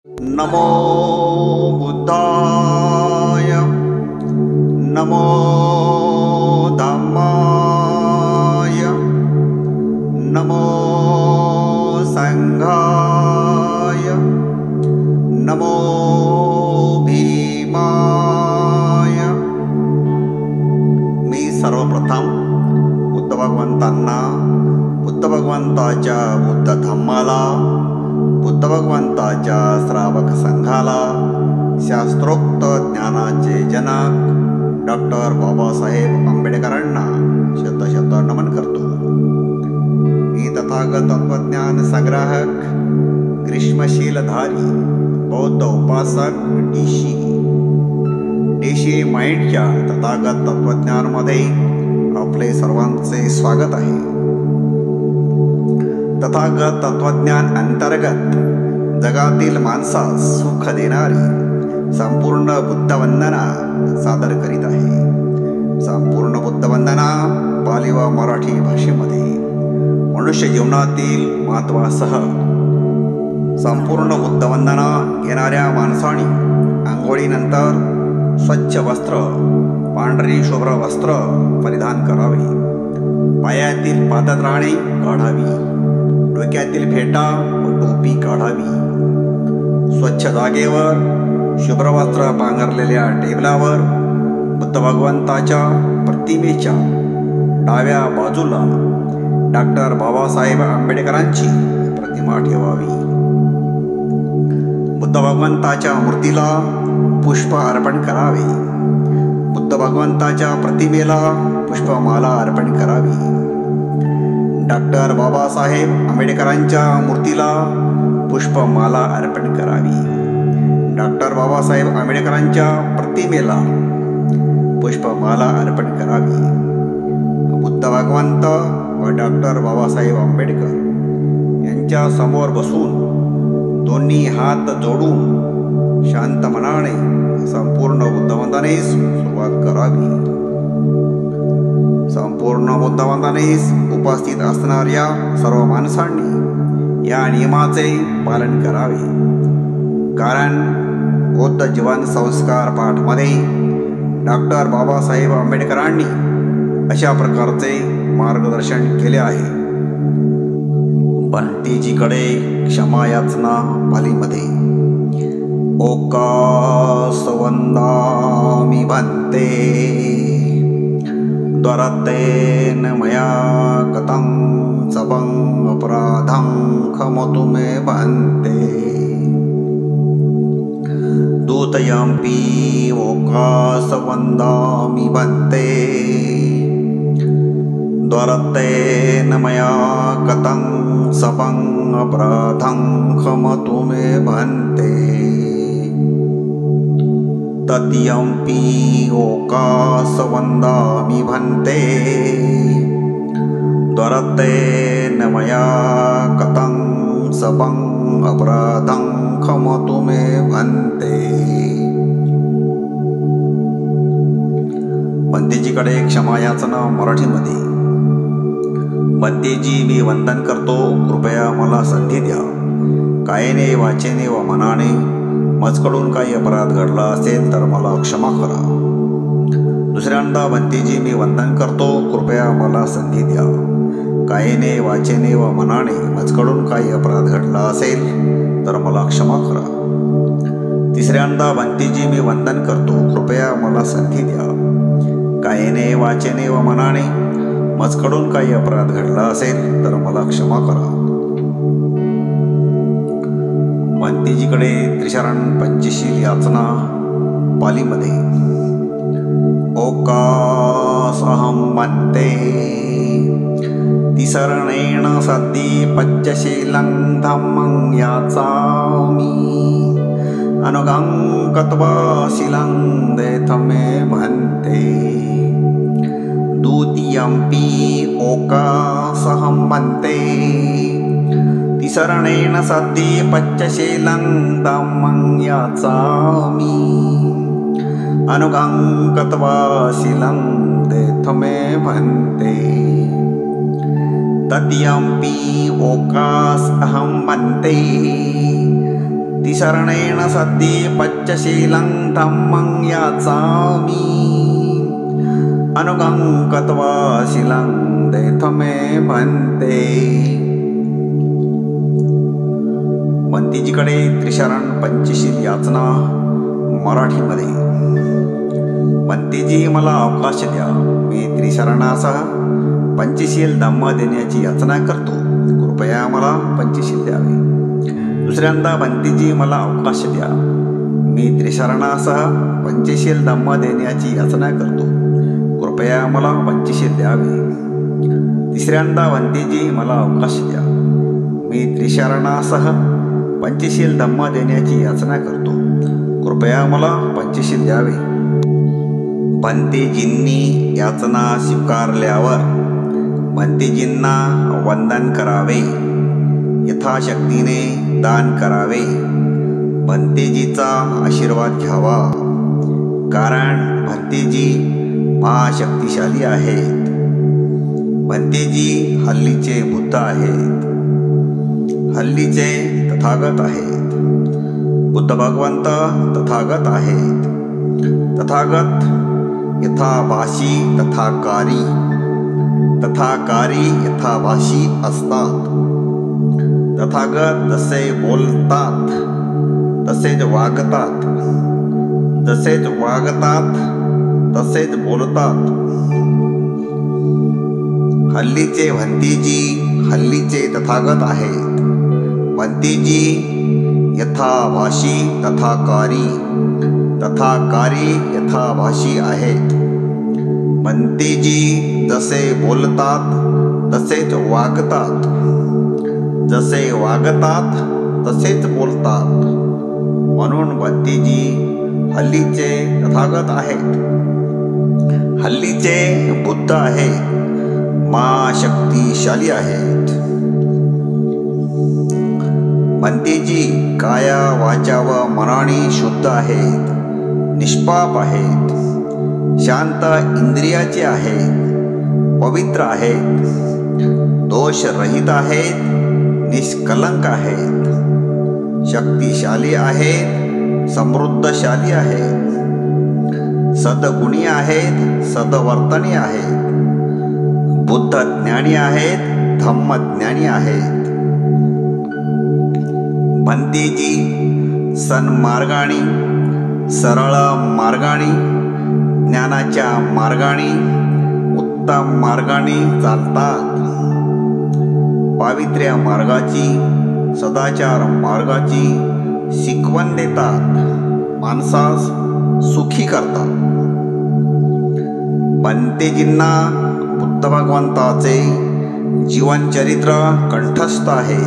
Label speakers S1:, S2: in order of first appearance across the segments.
S1: नमो बुद्धाय नमो धम्माय नमो संघाय नमो भीमाय। मी सर्वप्रथम बुद्ध भगवंतांना, बुद्ध भगवंताच्या बुद्ध धम्माला, बुद्ध भगवंताच्या श्रावक संघाला, शास्त्रोक्त ज्ञानाचे जनक डॉक्टर बाबासाहेब आंबेडकरांना शतशत नमन करतो। मी तथागत तत्वज्ञान संग्राहक, ग्रीष्मशीलधारी बौद्ध उपासक डीशी माइंडच्या तथागत तत्वज्ञानमध्ये आपले सर्वांचे स्वागत आहे। तथागत तत्वज्ञान अंतर्गत जगातील माणसास सुख देणारी संपूर्ण बुद्धवंदना सादर करीत आहे। संपूर्ण बुद्धवंदना पाली व मराठी भाषेमध्ये मनुष्य जीवनातील महत्त्वासह संपूर्ण बुद्धवंदना घेणाऱ्या माणसाने आंघोळीनंतर स्वच्छ वस्त्र, पांढरी शुभ्र वस्त्र परिधान करावे, पायातील पादत्राणे काढावी, डोक्यातील फेटा व टोपी काढावी, स्वच्छ जागेवर शुभ्र वस्त्र पांघरलेल्या टेबलावर बुद्ध भगवंताच्या प्रतिमेच्या डाव्या बाजूला डॉक्टर बाबासाहेब आंबेडकरांची प्रतिमा ठेवावी। बुद्ध भगवंताच्या मूर्तीला पुष्प अर्पण करावे, बुद्ध भगवंताच्या प्रतिमेला पुष्पमाला अर्पण करावी। डॉक्टर बाबासाहेब आंबेडकरांच्या मूर्तीला पुष्पमाला अर्पण करावी, डॉक्टर बाबासाहेब आंबेडकरांच्या प्रतिमेला पुष्पमाला अर्पण करावी। बुद्ध भगवंत व डॉक्टर बाबासाहेब आंबेडकर यांच्या समोर बसून दोन्ही हात जोडून शांत मनाने संपूर्ण बुद्धवंदनेस सुरुवात करावी। संपूर्ण बुद्धवंदनेस उपस्थित असणाऱ्या सर्व माणसांनी या नियमाचे पालन करावे, कारण बौद्ध जीवन संस्कार पाठमध्ये डॉक्टर बाबासाहेब आंबेडकरांनी अशा प्रकारचे मार्गदर्शन केले आहे। बंतीजीकडे क्षमा याचना पालीमध्ये ओकासवंदामि भन्ते द्वारतेन मया कतं सबं अपराधं क्षमतु मे भन्ते। दूतयंपि ओकासवंदामि भन्ते द्वारतेन मया कतं सबं अपराधं क्षमतु मे भन्ते। तत्यंपि ओकासवंदामि भन्ते द्वारतेन मया कतं सबं अपराधं क्षमतु मे भन्ते। बंतेजीकडे क्षमा याचना मराठीमध्ये। बंतेजी, मी वंदन करतो, कृपया मला संधी द्या। कायेने, वाचेने व मनाने माझकडून काही अपराध घडला असेल तर मला क्षमा करा। दुसऱ्यांदा बंतेजी, मी वंदन करतो, कृपया मला संधी द्या। कायेने, वाचेने व मनाने माझकडून काही अपराध घडला असेल तर मला क्षमा करा। तिसऱ्यांदा बंतेजी, मी वंदन करतो, कृपया मला संधी द्या। कायेने, वाचेने व मनाने माझकडून काही अपराध घडला असेल तर मला क्षमा करा। बंतेजीकडे त्रिशरण पंचशील याचना पालीमध्ये ओकासहं भन्ते तिसरणेन सद्दी पंचशीलं धम्मं याचामि अनुगं कृत्वा शीलं देथमे भन्ते। द्वितीयंपि ओकासहं भन्ते तिसरणेन सद्दी पंचशीलं धम्मं याचामि अनुगं कृत्वा शीलं देथमे भन्ते। तत्यंपि ओकासहं भन्ते तिसरणेन सद्दी पच्चशीलं धम्मं याचामि अनुगंकत्वा शीलं देथमे भन्ते। बंतीजीकडे त्रिशरण पंचशील याचना मराठीमध्ये। बंतीजी मला अवकाश द्या, मी त्रिशरणासह पंचशील धम्म देण्याची याचना करतो, कृपया मला पंचशील द्यावे। दुसऱ्यांदा बंतीजी मला अवकाश द्या, मी त्रिशरणासह पंचशील धम्म देण्याची याचना करतो, कृपया मला पंचशील द्यावे। तिसऱ्यांदा बंतीजी मला अवकाश द्या, मी त्रिशरणासह पंचशील धम्म देण्याची याचना करतो, कृपया मला पंचशील द्यावे। बंतीजींनी याचना स्वीकारल्यावर बंतीजींना वंदन करावे, यथाशक्तीने दान करावे, बंतीजीचा आशीर्वाद घ्यावा, कारण बंतीजी महाशक्तिशाली आहेत। बंतीजी हल्लीचे बुद्ध आहेत, हल्लीचे तथागत आहेत। बुद्ध भगवंत तथागत आहेत। तथागत यथाभाषी तथाकारी, तथाकारी यथाभाषी असतात। तथागत जसे बोलतात तसेच वागतात, जसेच वागतात तसेच बोलतात। हल्लीचे बंतीजी हल्लीचे तथागत आहेत। बंतीजी यथाभाषी तथाकारी, तथाकारी यथाभाषी आहेत। बंतीजी जसे बोलतात तसेच वागतात, जसे वागतात तसेच बोलतात, म्हणून बंतीजी हल्लीचे तथागत आहेत, हल्लीचे बुद्ध आहेत, महाशक्तिशाली आहेत। बंतीजी काया वाचा व मनाने शुद्ध आहेत, निष्पाप आहेत, शांत इंद्रियाचे आहेत, पवित्र आहेत, दोषरहित आहेत, निष्कलंक आहेत, शक्तिशाली आहेत, समृद्धशाली आहेत, सद्गुणी आहेत, सद्वर्तनी आहेत, बुद्ध ज्ञानी आहेत, धम्मज्ञानी आहेत। बंतीजी सन्मार्गाने, सरळ मार्गाने, ज्ञानाच्या मार्गाने, उत्तम मार्गाने चालतात। पावित्र्य मार्गाची, सदाचार मार्गाची शिकवण देतात, माणसास सुखी करतात। बंतीजींना बुद्ध भगवंताचे जीवनचरित्र कंठस्थ आहे।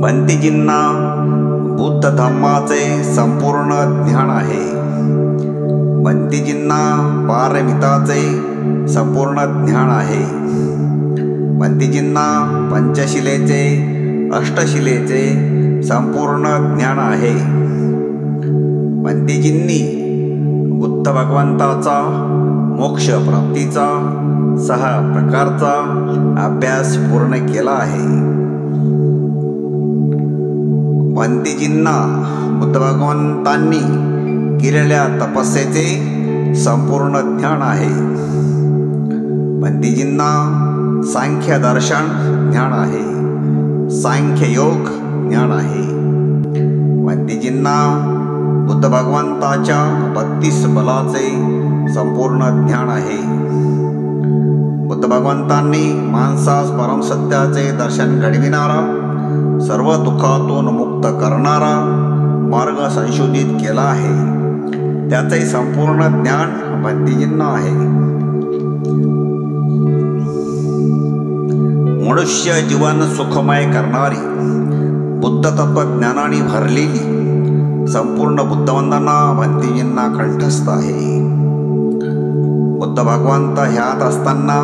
S1: बंतीजींना बुद्ध धम्माचे संपूर्ण ज्ञान आहे। बंतीजींना पारमिताचे संपूर्ण ज्ञान आहे। बंतीजींना पंचशिलेचे, अष्टशिलेचे संपूर्ण ज्ञान आहे। बंतीजींनी बुद्ध भगवंताचा मोक्ष प्राप्तीचा 6 प्रकारचा अभ्यास पूर्ण केला आहे। बंतीजींना बुद्ध भगवंतांनी केलेल्या तपस्येचे संपूर्ण ज्ञान आहे। बंतीजींना सांख्य दर्शन ज्ञान आहे, सांख्य योग ज्ञान आहे। बंतीजींना बुद्ध भगवंताच्या 32 बलाचे संपूर्ण ज्ञान आहे। बुद्ध भगवंतांनी माणसास परमसत्याचे दर्शन घडविणारा, सर्व दुःखातून मुक्त करणारा मार्ग संशोधित केला आहे, त्याचे संपूर्ण ज्ञान बंतीजींना आहे। मनुष्य जीवन सुखमय करणारी, बुद्ध तत्वज्ञानाने भरलेली संपूर्ण बुद्धवंदना बंतीजींना कंठस्थ आहे। बुद्ध भगवंत ह्यात असताना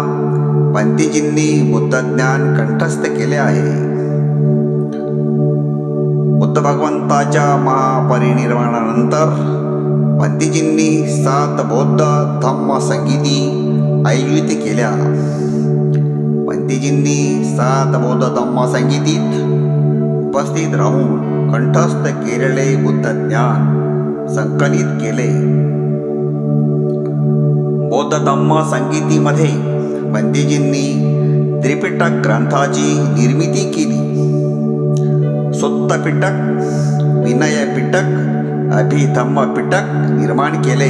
S1: बंतीजींनी बुद्ध ज्ञान कंठस्थ केले आहे। बुद्ध भगवंताच्या महापरिनिर्वाणानंतर बंतीजींनी 7 बौद्ध धम्म संगीती आयोजित केल्या। भंतेजींनी 7 बौद्ध धम्म संगीतीत उपस्थित राहून कंठस्थ केलेले बुद्ध ज्ञान संकलित केले. बौद्ध धम्म संगीतीमध्ये भंतेजींनी त्रिपिटक ग्रंथाची निर्मिती केली. सुत्त पिटक, विनय पिटक, अभिधम्म पिटक निर्माण केले.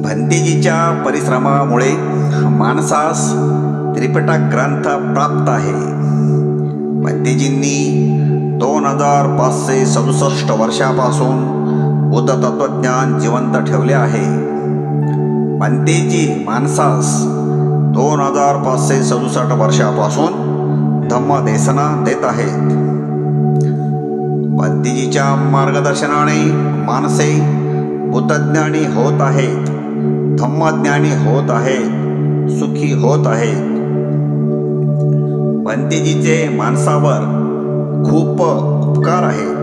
S1: भंतेजीच्या परिश्रमामुळे माणसास त्रिपिटक ग्रंथ प्राप्त आहे. भंतेजींनी 2567 वर्षापासून बुद्ध तत्वज्ञान जिवंत ठेवले आहे. भंतेजी माणसास 2567 वर्षापासून धम्मदेशना देत आहेत. भंतेजीच्या मार्गदर्शनाने माणसे बुद्धज्ञानी होत आहेत, धम्मज्ञानी होत आहेत, सुखी होत आहेत. भंतेजीचे माणसावर खूप उपकार आहेत.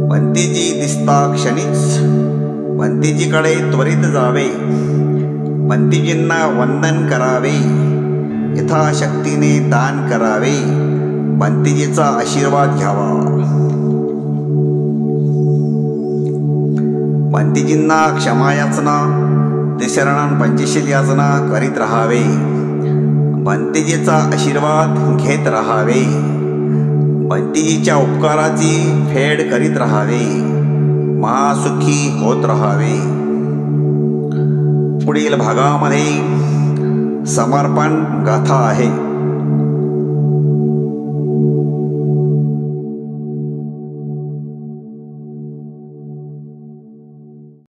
S1: भंतेजी दिसता क्षणीच भंतेजीकडे त्वरित जावे, भंतेजींना वंदन करावे, यथाशक्तीने दान करावे, भंतेजीचा आशीर्वाद घ्यावा. भंतेजींना क्षमायाचना, त्रिशरण पंचशील याचना करीत राहावे, भंतेजीचा आशीर्वाद घेत राहावे, भंतेजीच्या उपकाराची फेड करीत राहावे, महासुखी होत राहावे. पुढील भागामध्ये समर्पण गाथा आहे.